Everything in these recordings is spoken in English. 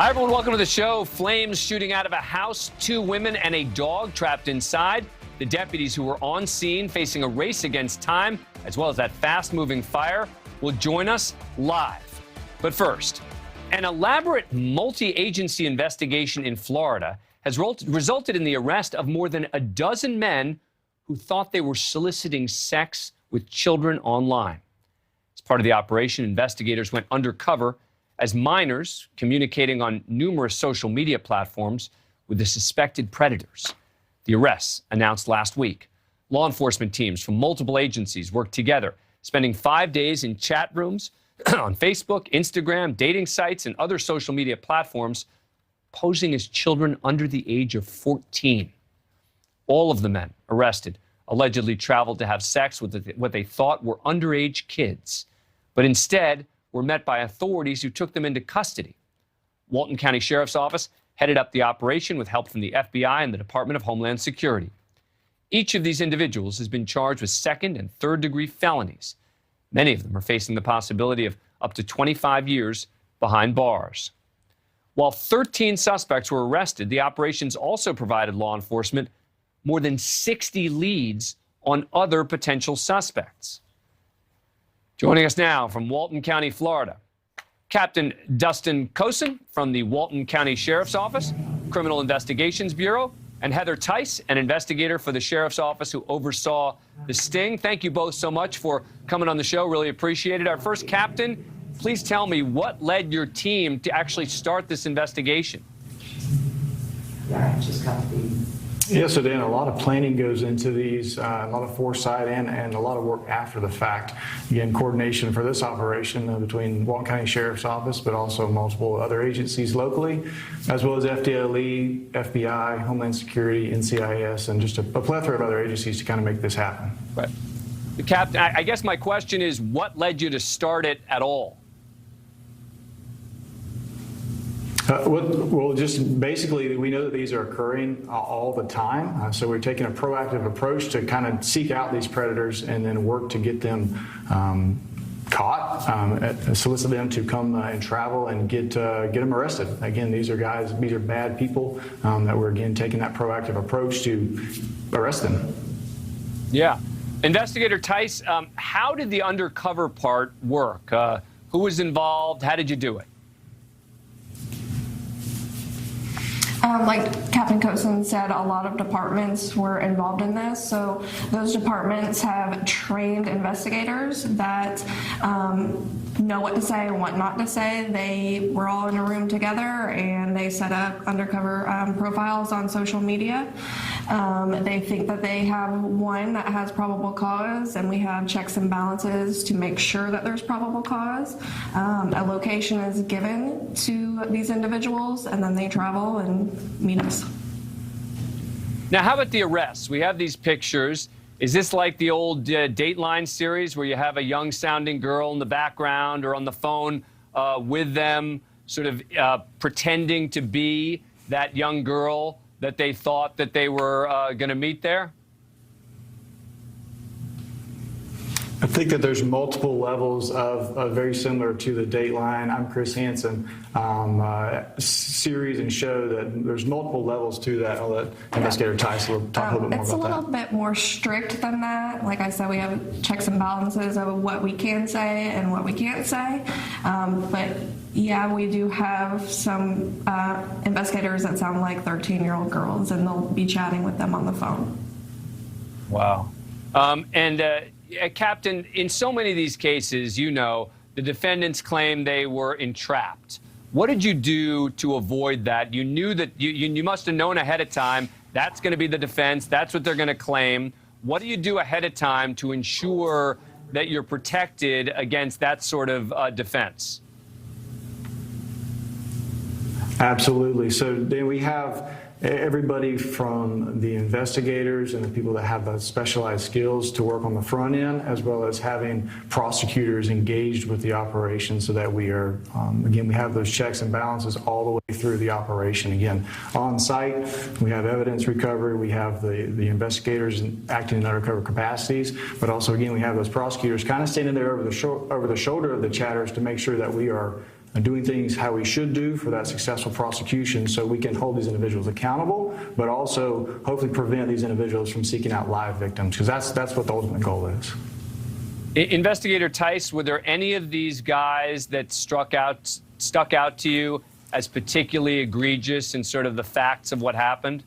Hi, everyone. Welcome to the show. Flames shooting out of a house, 2 women and a dog trapped inside. The deputies who were on scene facing a race against time, as well as that fast-moving fire, will join us live. But first, an elaborate multi-agency investigation in Florida has resulted in the arrest of more than a dozen men who thought they were soliciting sex with children online. As part of the operation, investigators went undercover as minors communicating on numerous social media platforms with the suspected predators. The arrests announced last week. Law enforcement teams from multiple agencies worked together, spending 5 days in chat rooms on Facebook, Instagram, dating sites, and other social media platforms, posing as children under the age of 14. All of the men arrested allegedly traveled to have sex with what they thought were underage kids, but instead were met by authorities who took them into custody. Walton County Sheriff's Office headed up the operation with help from the FBI and the Department of Homeland Security. Each of these individuals has been charged with 2nd and 3rd degree felonies. Many of them are facing the possibility of up to 25 years behind bars. While 13 suspects were arrested, the operations also provided law enforcement more than 60 leads on other potential suspects. Joining us now from Walton County, Florida, Captain Dustin Cosin from the Walton County Sheriff's Office, Criminal Investigations Bureau, and Heather Tice, an investigator for the Sheriff's Office who oversaw the sting. Thank you both so much for coming on the show. Really appreciate it. Our first captain, please tell me what led your team to actually start this investigation. Yeah, I just got the... Yes, so Dan, a lot of planning goes into these, a lot of foresight and a lot of work after the fact. Again, coordination for this operation between Walton County Sheriff's Office, but also multiple other agencies locally, as well as FDLE, FBI, Homeland Security, NCIS, and just a plethora of other agencies to kind of make this happen. Right. Captain, I guess my question is, what led you to start it at all? Well, just basically, we know that these are occurring all the time. So we're taking a proactive approach to kind of seek out these predators and then work to get them caught, solicit them to come and travel and get them arrested. Again, these are bad people that we're, again, taking that proactive approach to arrest them. Yeah. Investigator Tice, how did the undercover part work? Who was involved? How did you do it? Like Captain Cosin said, a lot of departments were involved in this. So those departments have trained investigators that know what to say and what not to say. They were all in a room together and they set up undercover profiles on social media. They think that they have one that has probable cause, and we have checks and balances to make sure that there's probable cause. A location is given to these individuals, and then they travel and meet us. Now, how about the arrests? We have these pictures. Is this like the old Dateline series where you have a young-sounding girl in the background or on the phone with them, sort of pretending to be that young girl that they thought that they were going to meet there? I think that there's multiple levels of very similar to the Dateline, I'm Chris Hansen, series and show that there's multiple levels to that. I'll let Investigator Tice talk a little bit more about that. It's a little bit more strict than that. Like I said, we have checks and balances of what we can say and what we can't say. But yeah, we do have some investigators that sound like 13-year-old girls, and they'll be chatting with them on the phone. Wow. Captain, in so many of these cases, you know, the defendants claim they were entrapped. What did you do to avoid that? You knew that you must have known ahead of time that's going to be the defense. That's what they're going to claim. What do you do ahead of time to ensure that you're protected against that sort of defense? Absolutely. So then we have everybody from the investigators and the people that have the specialized skills to work on the front end, as well as having prosecutors engaged with the operation so that we are, again, we have those checks and balances all the way through the operation. Again, on site, we have evidence recovery, we have the investigators acting in undercover capacities, but also, again, we have those prosecutors kind of standing there over the shoulder of the chatters to make sure that we are doing things how we should do for that successful prosecution so we can hold these individuals accountable, but also hopefully prevent these individuals from seeking out live victims, because that's what the ultimate goal is. Investigator Tice, were there any of these guys that stuck out to you as particularly egregious in sort of the facts of what happened?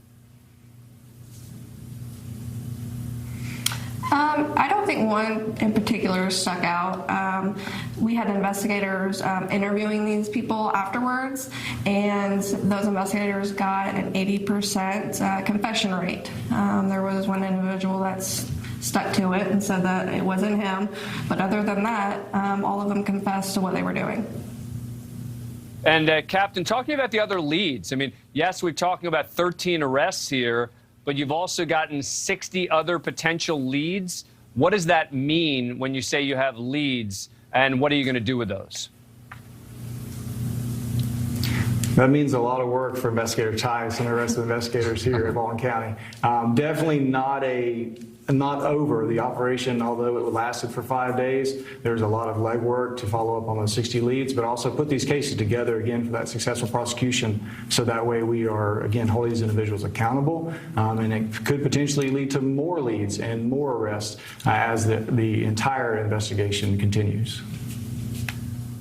I don't think one in particular stuck out. We had investigators interviewing these people afterwards, and those investigators got an 80% confession rate. There was one individual that's stuck to it and said that it wasn't him, but other than that, all of them confessed to what they were doing. And Captain, talking about the other leads, I mean, yes, we're talking about 13 arrests here, but you've also gotten 60 other potential leads. What does that mean when you say you have leads, and what are you going to do with those? That means a lot of work for Investigator Tice and the rest of the investigators here at Baldwin County. Definitely not over the operation, although it lasted for 5 days. There's a lot of legwork to follow up on those 60 leads, but also put these cases together again for that successful prosecution, so that way we are, again, holding these individuals accountable, and it could potentially lead to more leads and more arrests as the entire investigation continues.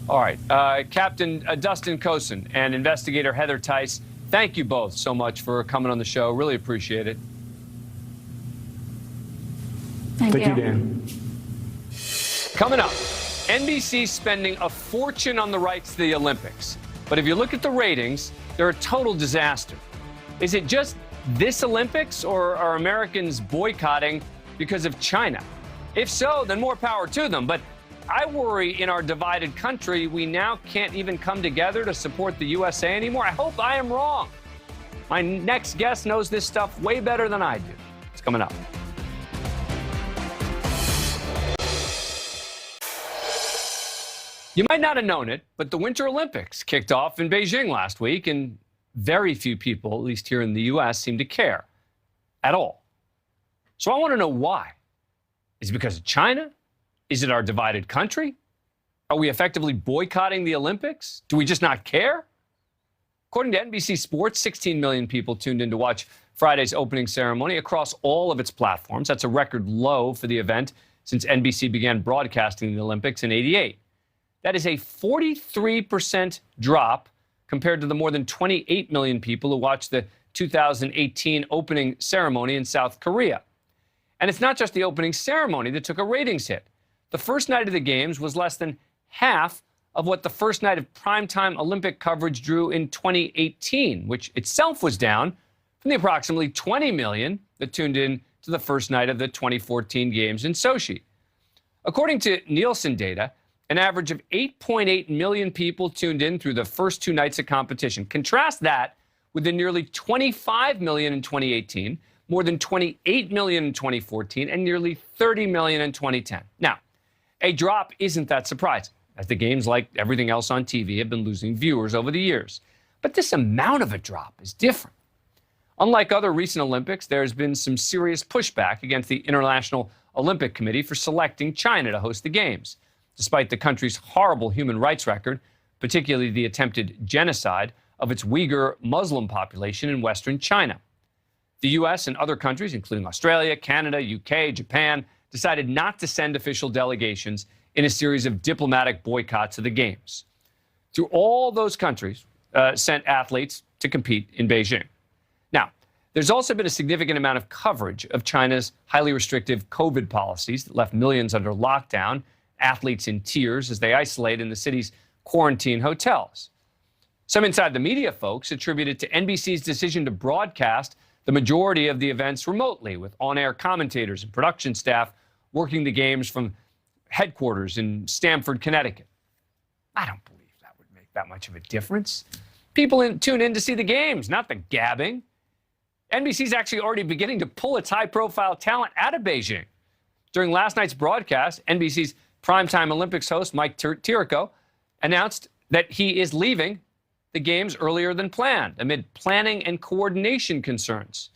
All right. Captain Dustin Cosin and Investigator Heather Tice, thank you both so much for coming on the show. Really appreciate it. Thank you, Dan. Coming up, NBC spending a fortune on the rights to the Olympics. But if you look at the ratings, they're a total disaster. Is it just this Olympics, or are Americans boycotting because of China? If so, then more power to them. But I worry in our divided country, we now can't even come together to support the USA anymore. I hope I am wrong. My next guest knows this stuff way better than I do. It's coming up. You might not have known it, but the Winter Olympics kicked off in Beijing last week, and very few people, at least here in the U.S., seem to care at all. So I want to know why. Is it because of China? Is it our divided country? Are we effectively boycotting the Olympics? Do we just not care? According to NBC Sports, 16 million people tuned in to watch Friday's opening ceremony across all of its platforms. That's a record low for the event since NBC began broadcasting the Olympics in '88. That is a 43% drop compared to the more than 28 million people who watched the 2018 opening ceremony in South Korea. And it's not just the opening ceremony that took a ratings hit. The first night of the games was less than half of what the first night of primetime Olympic coverage drew in 2018, which itself was down from the approximately 20 million that tuned in to the first night of the 2014 games in Sochi. According to Nielsen data, an average of 8.8 million people tuned in through the first two nights of competition. Contrast that with the nearly 25 million in 2018, more than 28 million in 2014, and nearly 30 million in 2010. Now, a drop isn't that surprising, as the games, like everything else on TV, have been losing viewers over the years. But this amount of a drop is different. Unlike other recent Olympics, there's been some serious pushback against the International Olympic Committee for selecting China to host the games, despite the country's horrible human rights record, particularly the attempted genocide of its Uyghur Muslim population in Western China. The U.S. and other countries, including Australia, Canada, UK, Japan, decided not to send official delegations in a series of diplomatic boycotts of the Games. Through all those countries sent athletes to compete in Beijing. Now, there's also been a significant amount of coverage of China's highly restrictive COVID policies that left millions under lockdown, athletes in tears as they isolate in the city's quarantine hotels. Some inside the media folks attribute it to NBC's decision to broadcast the majority of the events remotely, with on-air commentators and production staff working the games from headquarters in Stamford, Connecticut. I don't believe that would make that much of a difference. People tune in to see the games, not the gabbing. NBC's actually already beginning to pull its high-profile talent out of Beijing. During last night's broadcast, NBC's primetime Olympics host Mike Tirico announced that he is leaving the games earlier than planned amid planning and coordination concerns.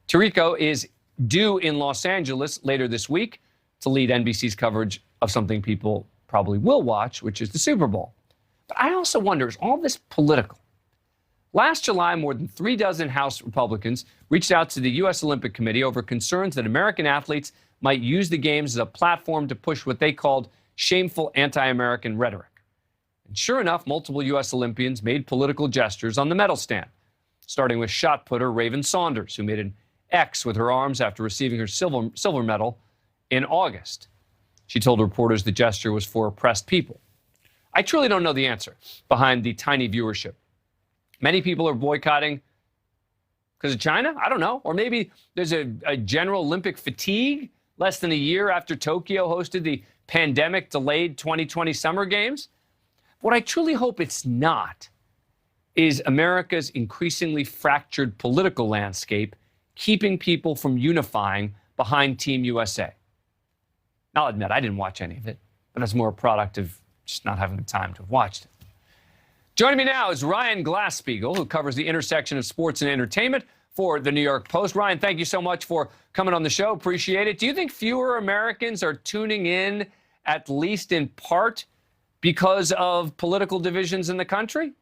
Tirico is due in Los Angeles later this week to lead NBC's coverage of something people probably will watch, which is the Super Bowl. But I also wonder, is all this political? Last July, more than 36 House Republicans reached out to the U.S. Olympic Committee over concerns that American athletes might use the games as a platform to push what they called shameful anti-American rhetoric. And sure enough, multiple U.S. Olympians made political gestures on the medal stand, starting with shot putter Raven Saunders, who made an X with her arms after receiving her silver medal in August. She told reporters the gesture was for oppressed people. I truly don't know the answer behind the tiny viewership. Many people are boycotting because of China? I don't know. Or maybe there's a general Olympic fatigue less than a year after Tokyo hosted the pandemic-delayed 2020 Summer Games. What I truly hope it's not is America's increasingly fractured political landscape keeping people from unifying behind Team USA. I'll admit, I didn't watch any of it, but that's more a product of just not having the time to have watched it. Joining me now is Ryan Glasspiegel, who covers the intersection of sports and entertainment for the New York Post. Ryan, thank you so much for coming on the show. Appreciate it. Do you think fewer Americans are tuning in, at least in part, because of political divisions in the country?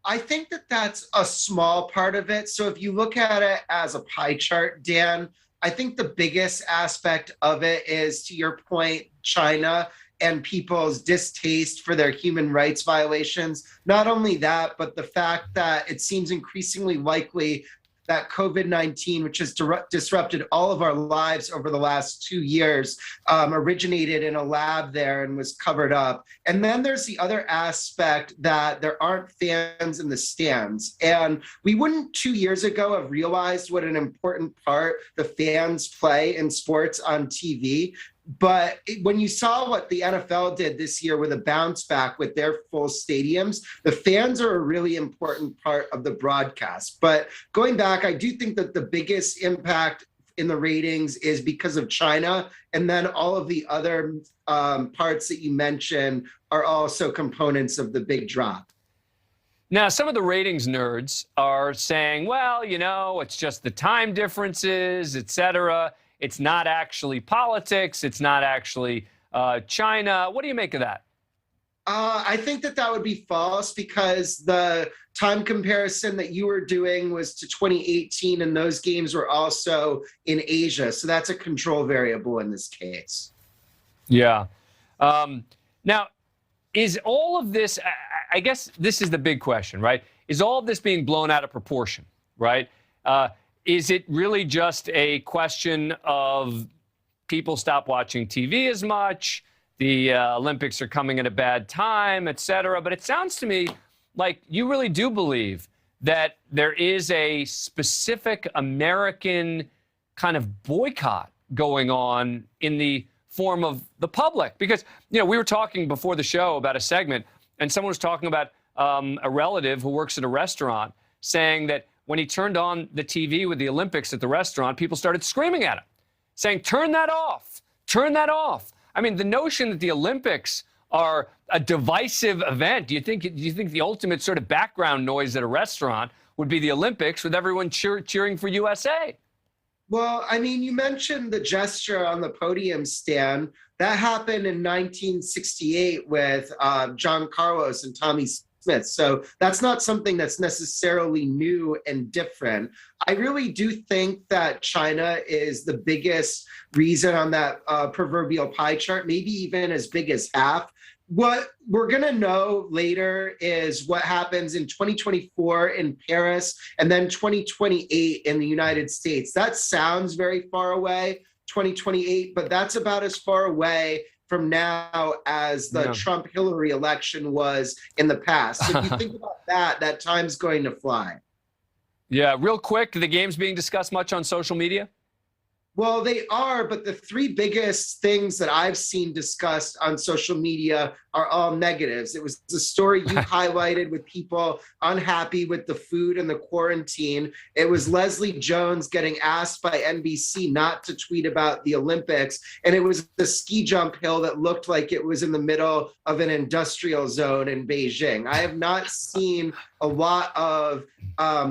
I think that that's a small part of it. So if you look at it as a pie chart, Dan, I think the biggest aspect of it is, to your point, China and people's distaste for their human rights violations. Not only that, but the fact that it seems increasingly likely that COVID-19, which has disrupted all of our lives over the last 2 years, originated in a lab there and was covered up. And then there's the other aspect that there aren't fans in the stands. And we wouldn't 2 years ago have realized what an important part the fans play in sports on TV. But when you saw what the NFL did this year with a bounce back with their full stadiums, the fans are a really important part of the broadcast. But going back, I do think that the biggest impact in the ratings is because of China. And then all of the other parts that you mentioned are also components of the big drop. Now, some of the ratings nerds are saying, well, you know, it's just the time differences, et cetera. It's not actually politics. It's not actually China. What do you make of that? I think that that would be false, because the time comparison that you were doing was to 2018, and those games were also in Asia. So that's a control variable in this case. Yeah. Now, is all of this, I guess this is the big question, right? Is all of this being blown out of proportion, right? Is it really just a question of people stop watching TV as much, the Olympics are coming at a bad time, et cetera? But it sounds to me like you really do believe that there is a specific American kind of boycott going on in the form of the public. Because, you know, we were talking before the show about a segment, and someone was talking about a relative who works at a restaurant saying that when he turned on the TV with the Olympics at the restaurant, people started screaming at him, saying, turn that off, turn that off. I mean, the notion that the Olympics are a divisive event, do you think the ultimate sort of background noise at a restaurant would be the Olympics with everyone cheering for USA? Well, I mean, you mentioned the gesture on the podium stand. That happened in 1968 with John Carlos and Tommy Smith. So that's not something that's necessarily new and different. I really do think that China is the biggest reason on that proverbial pie chart, maybe even as big as half. What we're going to know later is what happens in 2024 in Paris and then 2028 in the United States. That sounds very far away, 2028, but that's about as far away from now as the Trump-Hillary election was in the past. So if you think about that, that time's going to fly. Yeah, real quick, the game's being discussed much on social media? Well, they are, but the three biggest things that I've seen discussed on social media are all negatives. It was the story you highlighted with people unhappy with the food and the quarantine. It was Leslie Jones getting asked by NBC not to tweet about the Olympics. And it was the ski jump hill that looked like it was in the middle of an industrial zone in Beijing. I have not seen a lot of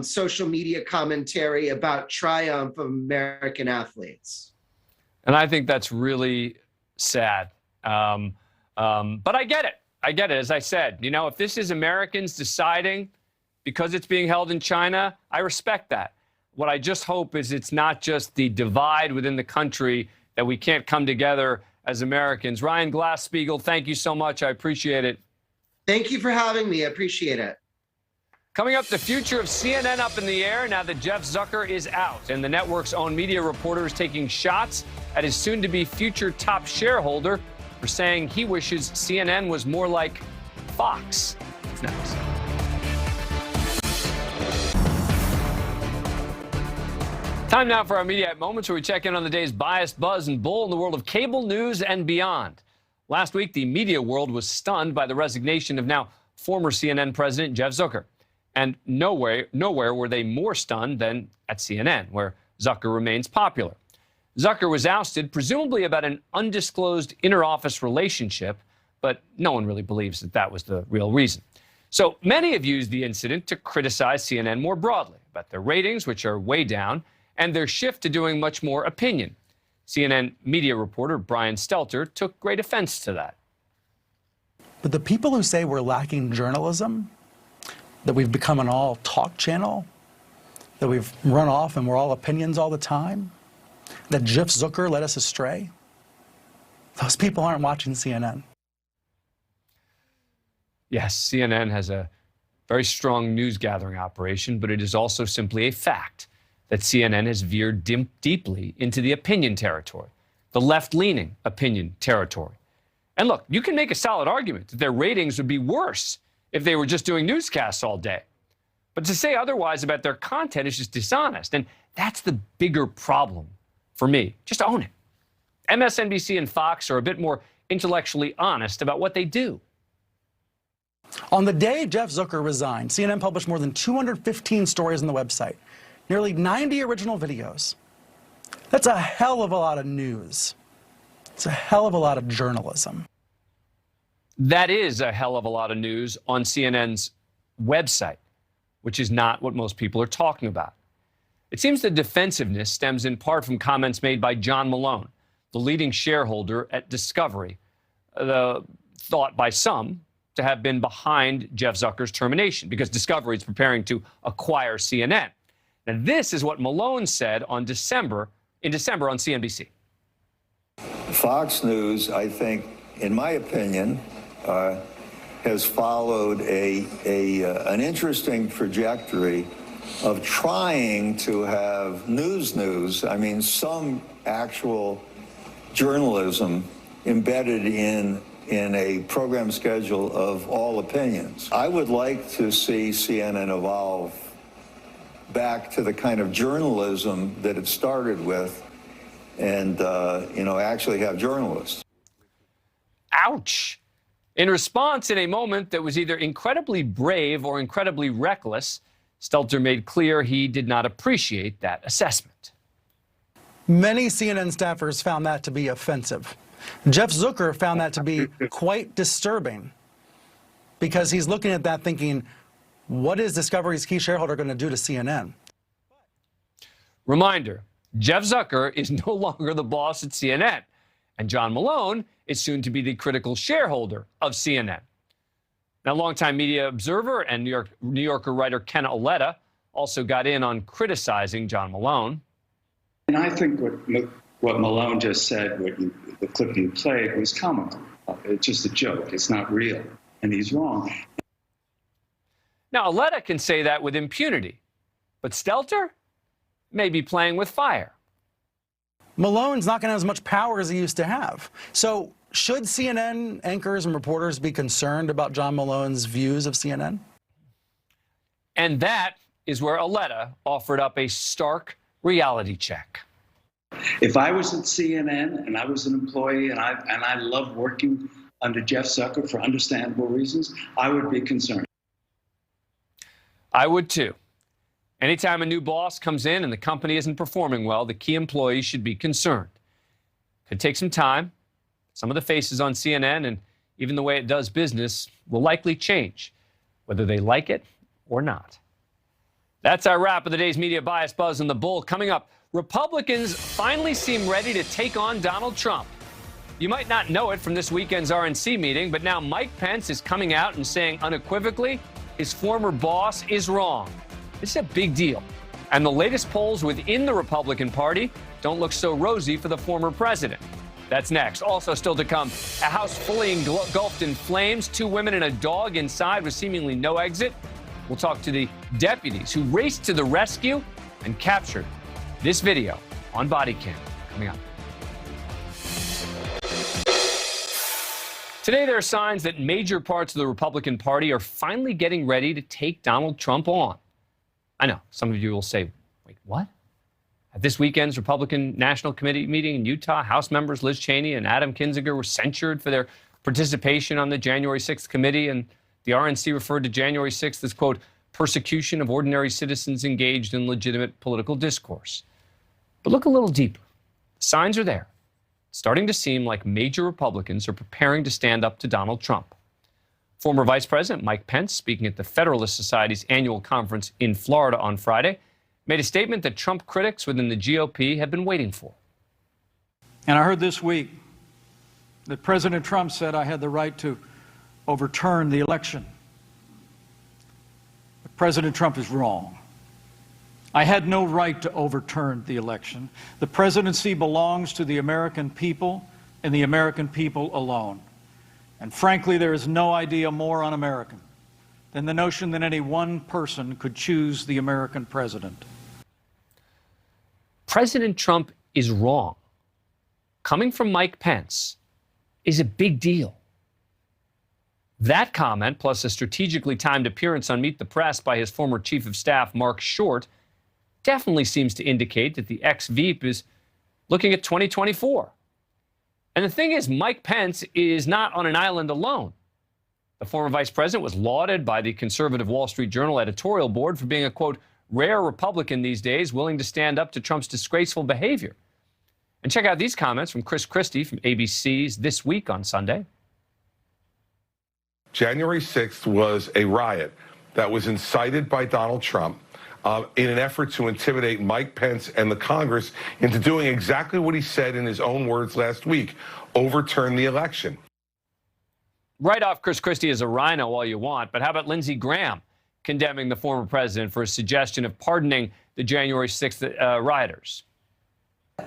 social media commentary about triumph of American athletes. And I think that's really sad. But I get it. I get it. As I said, if this is Americans deciding because it's being held in China, I respect that. What I just hope is it's not just the divide within the country that we can't come together as Americans. Ryan Glass-Steagall, thank you so much. I appreciate it. Thank you for having me. I appreciate it. Coming up, the future of CNN up in the air now that Jeff Zucker is out, and the network's own media reporter is taking shots at his soon-to-be future top shareholder for saying he wishes CNN was more like Fox. It's next. Time now for our MEDIAITE Moments, where we check in on the day's bias, buzz, and bull in the world of cable news and beyond. Last week, the media world was stunned by the resignation of now former CNN president Jeff Zucker. And nowhere were they more stunned than at CNN, where Zucker remains popular. Zucker was ousted, presumably about an undisclosed inter-office relationship, but no one really believes that that was the real reason. So many have used the incident to criticize CNN more broadly about their ratings, which are way down, and their shift to doing much more opinion. CNN media reporter Brian Stelter took great offense to that. But the people who say we're lacking journalism, that we've become an all-talk channel, that we've run off and we're all opinions all the time, that Jeff Zucker led us astray, those people aren't watching CNN. Yes, CNN has a very strong news-gathering operation, but it is also simply a fact that CNN has veered deeply into the opinion territory, the left-leaning opinion territory. And look, you can make a solid argument that their ratings would be worse if they were just doing newscasts all day. But to say otherwise about their content is just dishonest, and that's the bigger problem for me. Just own it. MSNBC and Fox are a bit more intellectually honest about what they do. On the day Jeff Zucker resigned, CNN published more than 215 stories on the website, nearly 90 original videos. That's a hell of a lot of news. It's a hell of a lot of journalism. That is a hell of a lot of news on CNN's website, which is not what most people are talking about. It seems the defensiveness stems in part from comments made by John Malone, the leading shareholder at Discovery, thought by some to have been behind Jeff Zucker's termination because Discovery is preparing to acquire CNN. Now, this is what Malone said in December on CNBC. Fox News, I think, in my opinion, has followed an interesting trajectory of trying to have news, I mean, some actual journalism embedded in a program schedule of all opinions. I would like to see CNN evolve back to the kind of journalism that it started with and, actually have journalists. Ouch. In response, in a moment that was either incredibly brave or incredibly reckless, Stelter made clear he did not appreciate that assessment. Many CNN staffers found that to be offensive. Jeff Zucker found that to be quite disturbing because he's looking at that thinking, what is Discovery's key shareholder going to do to CNN? Reminder, Jeff Zucker is no longer the boss at CNN, and John Malone is soon to be the critical shareholder of CNN. Now, longtime media observer and New Yorker writer Ken Auletta also got in on criticizing John Malone. And I think what Malone just said, the clip you played, was comical. It's just a joke. It's not real. And he's wrong. Now, Auletta can say that with impunity, but Stelter may be playing with fire. Malone's not going to have as much power as he used to have. So should CNN anchors and reporters be concerned about John Malone's views of CNN? And that is where Auletta offered up a stark reality check. If I was at CNN and I was an employee and I loved working under Jeff Zucker for understandable reasons, I would be concerned. I would too. Anytime a new boss comes in and the company isn't performing well, the key employees should be concerned. Could take some time. Some of the faces on CNN and even the way it does business will likely change, whether they like it or not. That's our wrap of the day's Media Bias, Buzz, and the Bull. Coming up, Republicans finally seem ready to take on Donald Trump. You might not know it from this weekend's RNC meeting, but now Mike Pence is coming out and saying unequivocally his former boss is wrong. This is a big deal. And the latest polls within the Republican Party don't look so rosy for the former president. That's next. Also still to come, a house fully engulfed in flames, 2 women and a dog inside with seemingly no exit. We'll talk to the deputies who raced to the rescue and captured this video on body cam. Coming up. Today, there are signs that major parts of the Republican Party are finally getting ready to take Donald Trump on. I know, some of you will say, wait, what? At this weekend's Republican National Committee meeting in Utah, House members Liz Cheney and Adam Kinzinger were censured for their participation on the January 6th committee, and the RNC referred to January 6th as, quote, persecution of ordinary citizens engaged in legitimate political discourse. But look a little deeper. The signs are there. It's starting to seem like major Republicans are preparing to stand up to Donald Trump. Former Vice President Mike Pence, speaking at the Federalist Society's annual conference in Florida on Friday, made a statement that Trump critics within the GOP have been waiting for. And I heard this week that President Trump said I had the right to overturn the election. But President Trump is wrong. I had no right to overturn the election. The presidency belongs to the American people and the American people alone. And frankly, there is no idea more un-American than the notion that any one person could choose the American president. President Trump is wrong. Coming from Mike Pence is a big deal. That comment, plus a strategically timed appearance on Meet the Press by his former chief of staff, Mark Short, definitely seems to indicate that the ex-Veep is looking at 2024. And the thing is, Mike Pence is not on an island alone. The former vice president was lauded by the conservative Wall Street Journal editorial board for being a, quote, rare Republican these days, willing to stand up to Trump's disgraceful behavior. And check out these comments from Chris Christie from ABC's This Week on Sunday. January 6th was a riot that was incited by Donald Trump in an effort to intimidate Mike Pence and the Congress into doing exactly what he said in his own words last week, overturn the election. Write off Chris Christie as a rhino all you want, but how about Lindsey Graham condemning the former president for a suggestion of pardoning the January 6th rioters?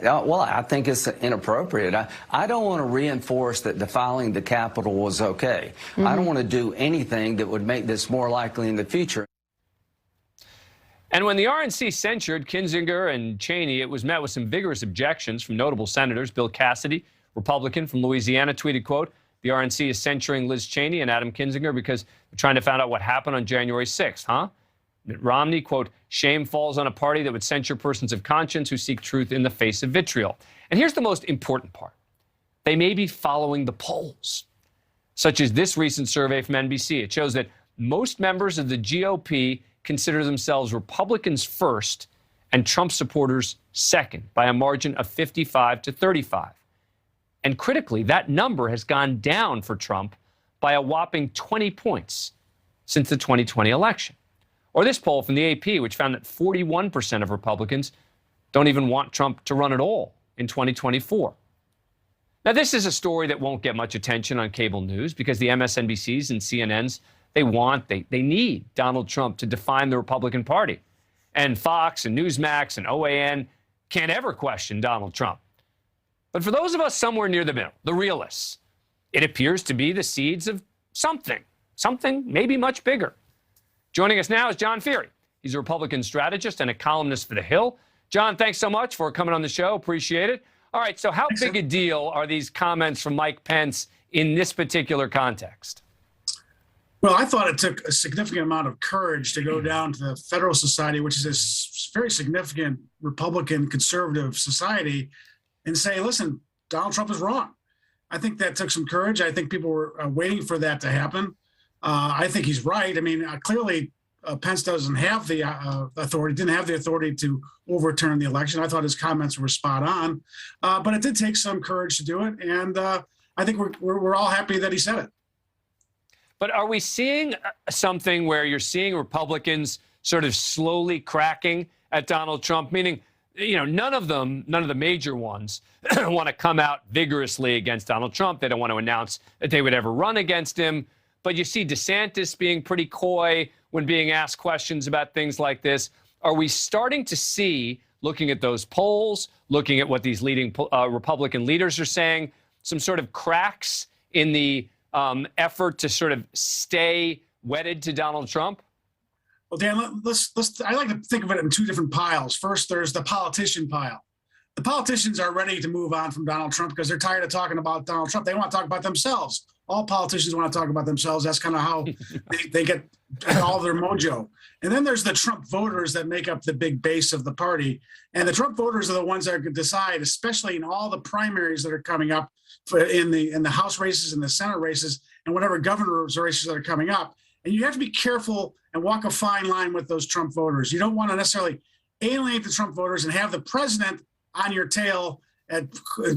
Well, I think it's inappropriate. I don't want to reinforce that defiling the Capitol was okay. I don't want to do anything that would make this more likely in the future. And when the RNC censured Kinzinger and Cheney, it was met with some vigorous objections from notable senators. Bill Cassidy, Republican from Louisiana, tweeted, quote, the RNC is censuring Liz Cheney and Adam Kinzinger because they're trying to find out what happened on January 6th, huh? Mitt Romney, quote, shame falls on a party that would censure persons of conscience who seek truth in the face of vitriol. And here's the most important part. They may be following the polls, such as this recent survey from NBC. It shows that most members of the GOP consider themselves Republicans first and Trump supporters second by a margin of 55 to 35. And critically, that number has gone down for Trump by a whopping 20 points since the 2020 election. Or this poll from the AP, which found that 41% of Republicans don't even want Trump to run at all in 2024. Now, this is a story that won't get much attention on cable news because the MSNBCs and CNNs, they need Donald Trump to define the Republican Party. And Fox and Newsmax and OAN can't ever question Donald Trump. But for those of us somewhere near the middle, the realists, it appears to be the seeds of something maybe much bigger. Joining us now is John Feary. He's a Republican strategist and a columnist for The Hill. John, thanks so much for coming on the show. Appreciate it. All right, so how big a deal are these comments from Mike Pence in this particular context? Well, I thought it took a significant amount of courage to go down to the Federalist Society, which is a very significant Republican conservative society, and say, listen, Donald Trump is wrong. I think that took some courage. I think people were waiting for that to happen. I think he's right. I mean, clearly Pence doesn't have the authority, didn't have the authority to overturn the election. I thought his comments were spot on, but it did take some courage to do it. And I think we're all happy that he said it. But are we seeing something where you're seeing Republicans sort of slowly cracking at Donald Trump, meaning none of the major ones want to come out vigorously against Donald Trump. They don't want to announce that they would ever run against him. But you see DeSantis being pretty coy when being asked questions about things like this. Are we starting to see, looking at those polls, looking at what these leading Republican leaders are saying, some sort of cracks in the effort to sort of stay wedded to Donald Trump? Well, Dan, I like to think of it in two different piles. First, there's the politician pile. The politicians are ready to move on from Donald Trump because they're tired of talking about Donald Trump. They want to talk about themselves. All politicians want to talk about themselves. That's kind of how they get all their mojo. And then there's the Trump voters that make up the big base of the party. And the Trump voters are the ones that are going to decide, especially in all the primaries that are coming up in the House races and the Senate races and whatever governor's races that are coming up. And you have to be careful and walk a fine line with those Trump voters. You don't want to necessarily alienate the Trump voters and have the president on your tail at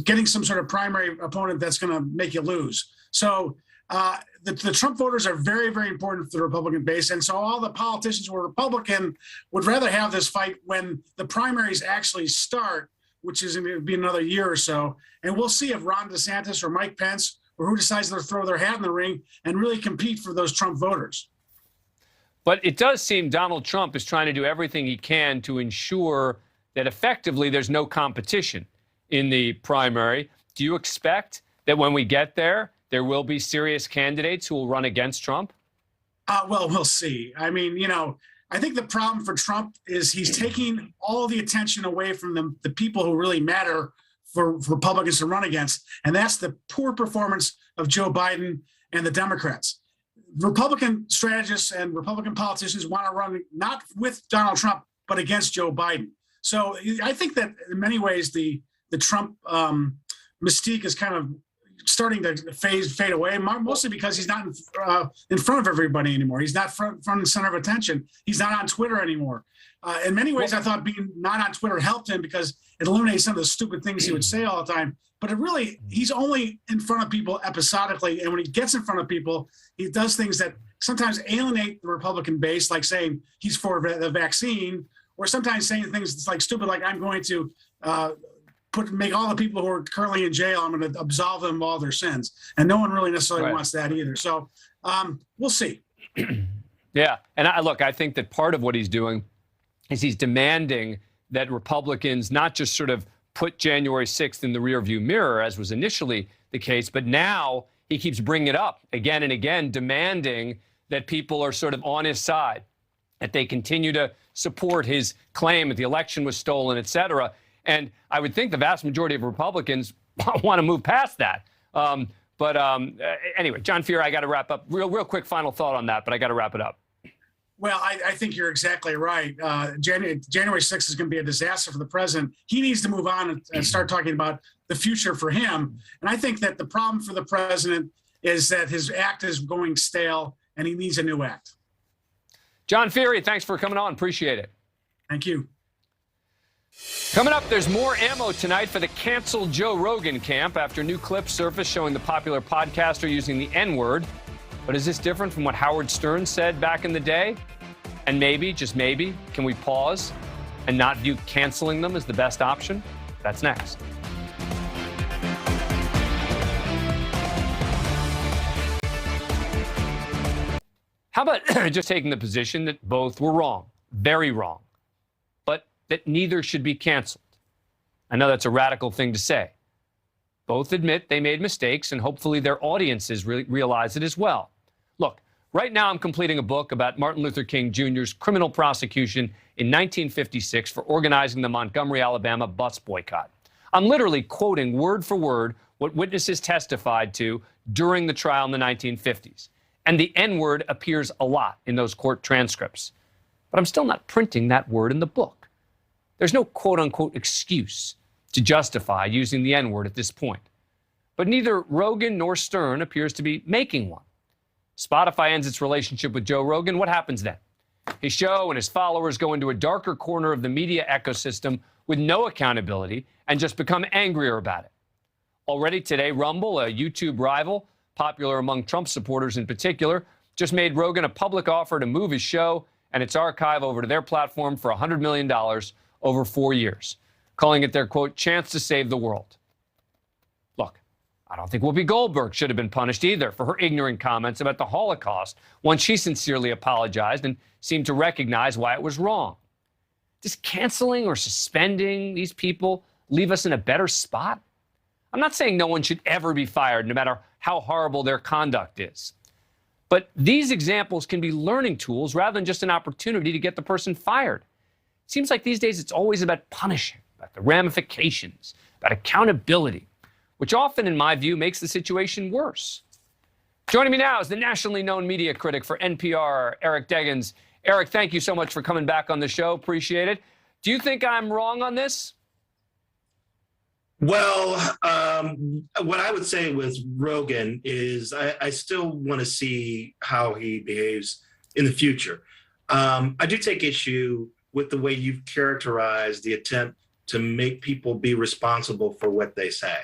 getting some sort of primary opponent that's going to make you lose. So the Trump voters are very, very important for the Republican base. And so all the politicians who are Republican would rather have this fight when the primaries actually start, which is going to be another year or so. And we'll see if Ron DeSantis or Mike Pence or who decides to throw their hat in the ring and really compete for those Trump voters. But it does seem Donald Trump is trying to do everything he can to ensure that effectively there's no competition in the primary. Do you expect that when we get there will be serious candidates who will run against Trump? Well, we'll see. I mean, I think the problem for Trump is he's taking all the attention away from the people who really matter for Republicans to run against, and that's the poor performance of Joe Biden and the Democrats. Republican strategists and Republican politicians want to run not with Donald Trump, but against Joe Biden. So I think that in many ways the Trump mystique is kind of starting to fade away, mostly because he's not in front of everybody anymore. He's not front and center of attention. He's not on Twitter anymore. In many ways, I thought being not on Twitter helped him because it eliminated some of the stupid things he would say all the time. But he's only in front of people episodically. And when he gets in front of people, he does things that sometimes alienate the Republican base, like saying he's for the vaccine, or sometimes saying things like stupid, like I'm going to make all the people who are currently in jail, I'm going to absolve them of all their sins. And no one really necessarily wants that either. So we'll see. Yeah. And I think that part of what he's doing is he's demanding that Republicans not just sort of put January 6th in the rearview mirror, as was initially the case, but now he keeps bringing it up again and again, demanding that people are sort of on his side, that they continue to support his claim that the election was stolen, et cetera. And I would think the vast majority of Republicans want to move past that. Anyway, John Fear, I got to wrap up. Real quick final thought on that, but I got to wrap it up. Well, I think you're exactly right. January 6th is going to be a disaster for the president. He needs to move on and start talking about the future for him. And I think that the problem for the president is that his act is going stale and he needs a new act. John Feary, thanks for coming on. Appreciate it. Thank you. Coming up, there's more ammo tonight for the canceled Joe Rogan camp after new clips surfaced showing the popular podcaster using the N-word. But is this different from what Howard Stern said back in the day? And maybe, just maybe, can we pause and not view canceling them as the best option? That's next. How about just taking the position that both were wrong, very wrong, but that neither should be canceled? I know that's a radical thing to say. Both admit they made mistakes, and hopefully their audiences realize it as well. Look, right now I'm completing a book about Martin Luther King Jr.'s criminal prosecution in 1956 for organizing the Montgomery, Alabama bus boycott. I'm literally quoting word for word what witnesses testified to during the trial in the 1950s. And the N-word appears a lot in those court transcripts. But I'm still not printing that word in the book. There's no quote-unquote excuse to justify using the N-word at this point. But neither Rogan nor Stern appears to be making one. Spotify ends its relationship with Joe Rogan. What happens then? His show and his followers go into a darker corner of the media ecosystem with no accountability and just become angrier about it. Already today, Rumble, a YouTube rival, popular among Trump supporters in particular, just made Rogan a public offer to move his show and its archive over to their platform for $100 million over 4 years. calling it their, quote, chance to save the world. Look, I don't think Whoopi Goldberg should have been punished either for her ignorant comments about the Holocaust once she sincerely apologized and seemed to recognize why it was wrong. Does canceling or suspending these people leave us in a better spot? I'm not saying no one should ever be fired, no matter how horrible their conduct is. But these examples can be learning tools rather than just an opportunity to get the person fired. It seems like these days it's always about punishing, about the ramifications, about accountability, which often, in my view, makes the situation worse. Joining me now is the nationally known media critic for NPR, Eric Deggans. Eric, thank you so much for coming back on the show. Appreciate it. Do you think I'm wrong on this? Well, what I would say with Rogan is I still want to see how he behaves in the future. I do take issue with the way you've characterized the attempt to make people be responsible for what they say.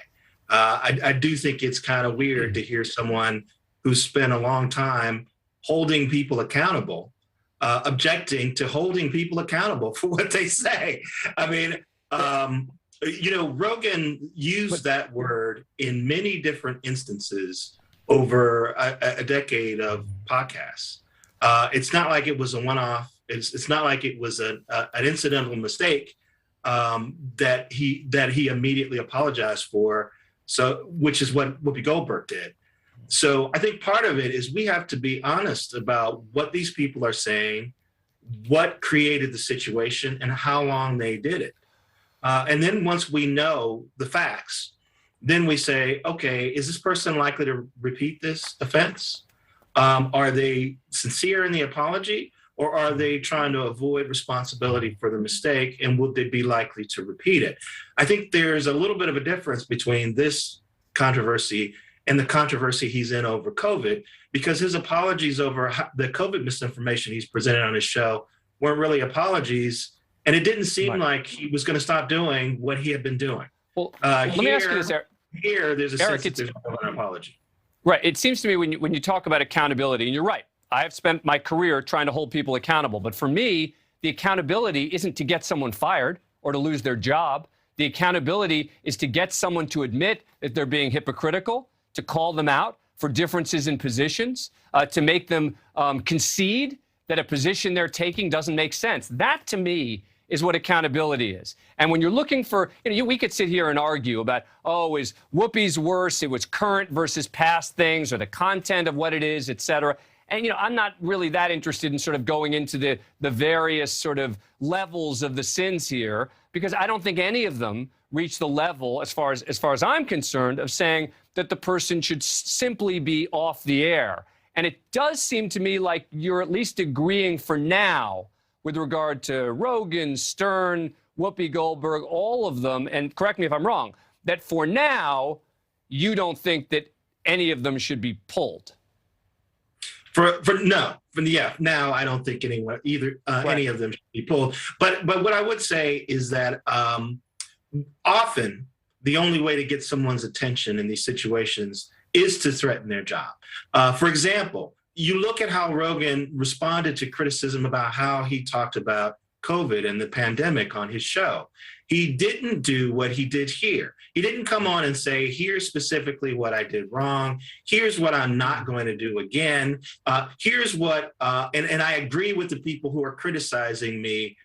I do think it's kind of weird to hear someone who spent a long time holding people accountable, objecting to holding people accountable for what they say. I mean, Rogan used that word in many different instances over a decade of podcasts. It's not like it was a one-off. It's not like it was an incidental mistake that he immediately apologized for. So, which is what Whoopi Goldberg did. So I think part of it is we have to be honest about what these people are saying, what created the situation, and how long they did it. And then once we know the facts, then we say, okay, is this person likely to repeat this offense? Are they sincere in the apology, or are they trying to avoid responsibility for the mistake, and would they be likely to repeat it? I think there's a little bit of a difference between this controversy and the controversy he's in over COVID, because his apologies over the COVID misinformation he's presented on his show weren't really apologies. And it didn't seem like he was going to stop doing what he had been doing. Well, let me ask you this, Eric. Here, there's a sense that there's an apology. Right. It seems to me when you talk about accountability, and you're right, I have spent my career trying to hold people accountable. But for me, the accountability isn't to get someone fired or to lose their job. The accountability is to get someone to admit that they're being hypocritical, to call them out for differences in positions, to make them concede that a position they're taking doesn't make sense. That, to me, is what accountability is. And when you're looking for, we could sit here and argue about, is Whoopi's worse? It was current versus past things, or the content of what it is, et cetera. And, I'm not really that interested in sort of going into the various sort of levels of the sins here, because I don't think any of them reach the level, as far as I'm concerned, of saying that the person should simply be off the air. And it does seem to me like you're at least agreeing for now with regard to Rogan, Stern, Whoopi Goldberg, all of them, and correct me if I'm wrong, that for now, you don't think that any of them should be pulled. Now I don't think anyone either any of them should be pulled. But what I would say is that often the only way to get someone's attention in these situations is to threaten their job. For example, you look at how Rogan responded to criticism about how he talked about COVID and the pandemic on his show. He didn't do what he did here. He didn't come on and say, here's specifically what I did wrong. Here's what I'm not going to do again. Here's what, and I agree with the people who are criticizing me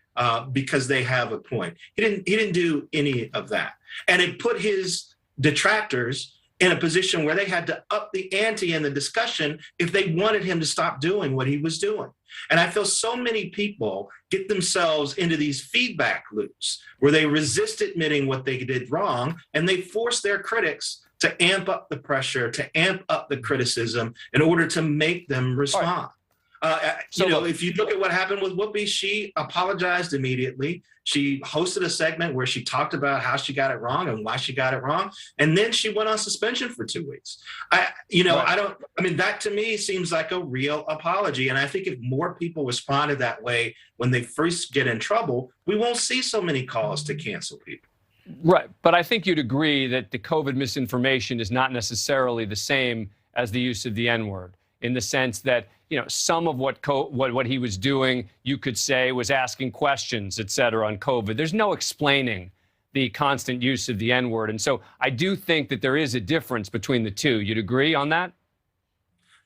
because they have a point. He didn't do any of that. And it put his detractors in a position where they had to up the ante in the discussion if they wanted him to stop doing what he was doing. And I feel so many people get themselves into these feedback loops where they resist admitting what they did wrong, and they force their critics to amp up the pressure, to amp up the criticism in order to make them respond. If you look at what happened with Whoopi, she apologized immediately. She hosted a segment where she talked about how she got it wrong and why she got it wrong. And then she went on suspension for 2 weeks. That to me seems like a real apology. And I think if more people responded that way when they first get in trouble, we won't see so many calls to cancel people. Right. But I think you'd agree that the COVID misinformation is not necessarily the same as the use of the N-word, in the sense that, some of what he was doing, you could say, was asking questions, et cetera, on COVID. There's no explaining the constant use of the N-word. And so I do think that there is a difference between the two. You'd agree on that?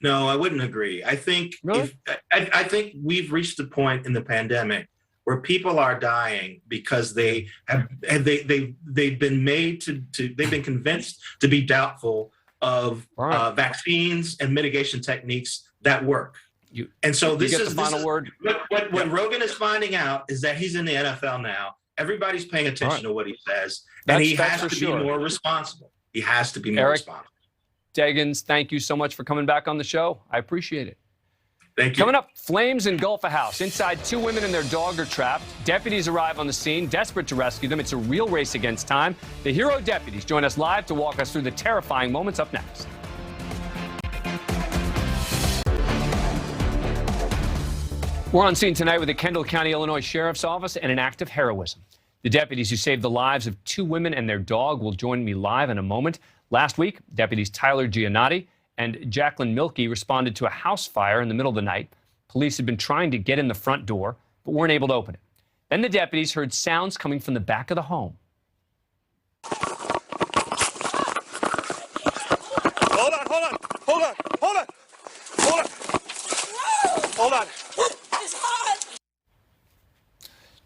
No, I wouldn't agree. I think Really? I think we've reached the point in the pandemic where people are dying because they've been made to they've been convinced to be doubtful of vaccines and mitigation techniques that work. And so this is the final word. What Rogan is finding out is that he's in the NFL now. Everybody's paying attention to what he says, and he has to be more responsible. He has to be more responsible. Deggans, thank you so much for coming back on the show. I appreciate it. Thank you. Coming up, flames engulf a house. Inside, 2 women and their dog are trapped. Deputies arrive on the scene, desperate to rescue them. It's a real race against time. The hero deputies join us live to walk us through the terrifying moments up next. We're on scene tonight with the Kendall County, Illinois Sheriff's Office and an act of heroism. The deputies who saved the lives of 2 women and their dog will join me live in a moment. Last week, deputies Tyler Giannotti and Jacqueline Milkey responded to a house fire in the middle of the night. Police had been trying to get in the front door, but weren't able to open it. Then the deputies heard sounds coming from the back of the home. Hold on. Hold on. It's hot.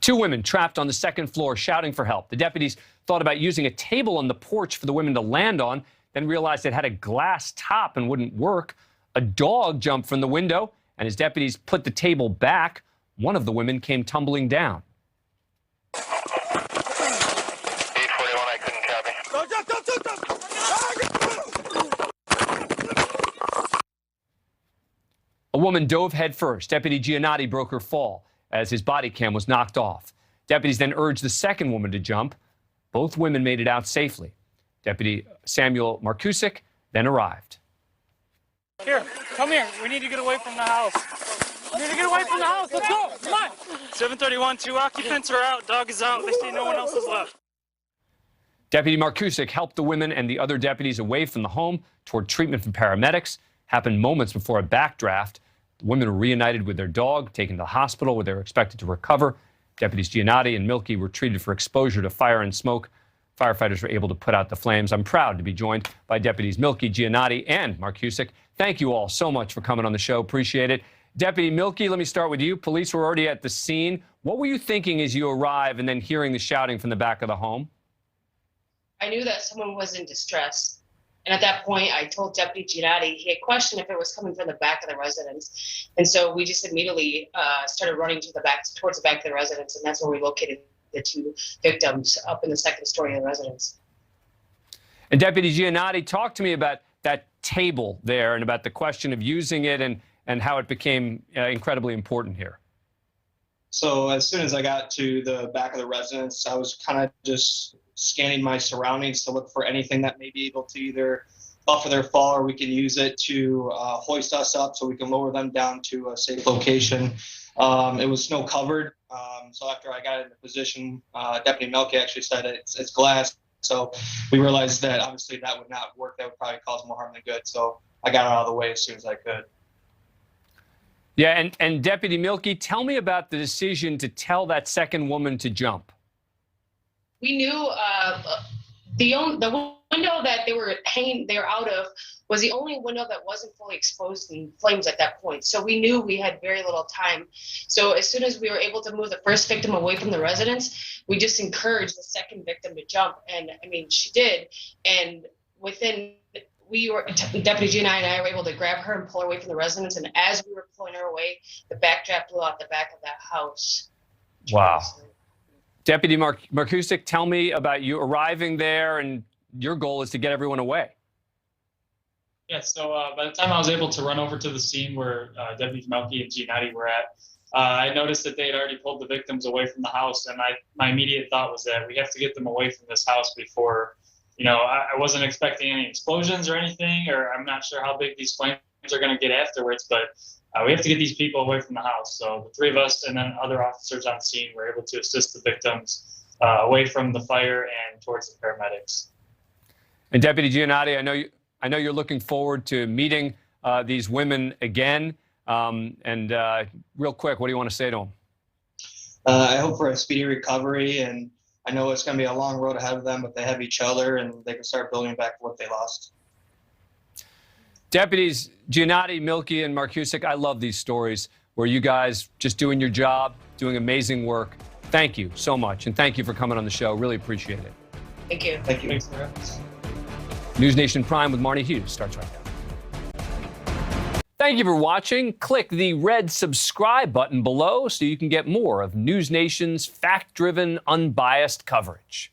2 women trapped on the second floor shouting for help. The deputies thought about using a table on the porch for the women to land on, then realized it had a glass top and wouldn't work. A dog jumped from the window, and as deputies put the table back, one of the women came tumbling down. 841, I couldn't copy. A woman dove headfirst. Deputy Giannotti broke her fall as his body cam was knocked off. Deputies then urged the second woman to jump. Both women made it out safely. Deputy Samuel Markusik then arrived. Here, come here. We need to get away from the house. We need to get away from the house. Let's go. Come on. 731, 2 occupants are out. Dog is out. They say no one else is left. Deputy Markusik helped the women and the other deputies away from the home toward treatment from paramedics. Happened moments before a backdraft. The women were reunited with their dog, taken to the hospital where they were expected to recover. Deputies Giannotti and Milkey were treated for exposure to fire and smoke. Firefighters were able to put out the flames. I'm proud to be joined by Deputies Milkey, Giannotti, and Markusik. Thank you all so much for coming on the show. Appreciate it. Deputy Milkey, let me start with you. Police were already at the scene. What were you thinking as you arrived and then hearing the shouting from the back of the home? I knew that someone was in distress. And at that point, I told Deputy Giannotti, he had questioned if it was coming from the back of the residence. And so we just immediately started running to the back, towards the back of the residence. And that's where we located the 2 victims up in the second story of the residence. And Deputy Giannotti, talk to me about that table there and about the question of using it and how it became incredibly important here. So as soon as I got to the back of the residence, I was kind of just scanning my surroundings to look for anything that may be able to either buffer their fall or we can use it to hoist us up so we can lower them down to a safe location. It was snow covered. So after I got into position, Deputy Milkey actually said it's glass. So we realized that obviously that would not work. That would probably cause more harm than good. So I got out of the way as soon as I could. Yeah, and Deputy Milkey, tell me about the decision to tell that second woman to jump. We knew the window that they were out of was the only window that wasn't fully exposed in flames at that point. So we knew we had very little time. So as soon as we were able to move the first victim away from the residence, we just encouraged the second victim to jump. And I mean, she did. And Deputy Gina and I were able to grab her and pull her away from the residence. And as we were pulling her away, the backdraft blew out the back of that house. Wow. Deputy Markusik, tell me about you arriving there, and your goal is to get everyone away. Yeah, so by the time I was able to run over to the scene where Deputies Milkey and Giannotti were at, I noticed that they had already pulled the victims away from the house, and my immediate thought was that we have to get them away from this house before, I wasn't expecting any explosions or anything, or I'm not sure how big these flames are going to get afterwards, but we have to get these people away from the house. So the 3 of us and then other officers on scene were able to assist the victims away from the fire and towards the paramedics. And Deputy Giannotti, I know you're looking forward to meeting these women again. Real quick, what do you want to say to them? I hope for a speedy recovery, and I know it's going to be a long road ahead of them, but they have each other and they can start building back what they lost. Deputies Giannotti, Milky, and Markusik, I love these stories where you guys just doing your job, doing amazing work. Thank you so much, and thank you for coming on the show. Really appreciate it. Thank you. Thank you. Thanks for having us. NewsNation Prime with Marnie Hughes starts right now. Thank you for watching. Click the red subscribe button below so you can get more of NewsNation's fact-driven, unbiased coverage.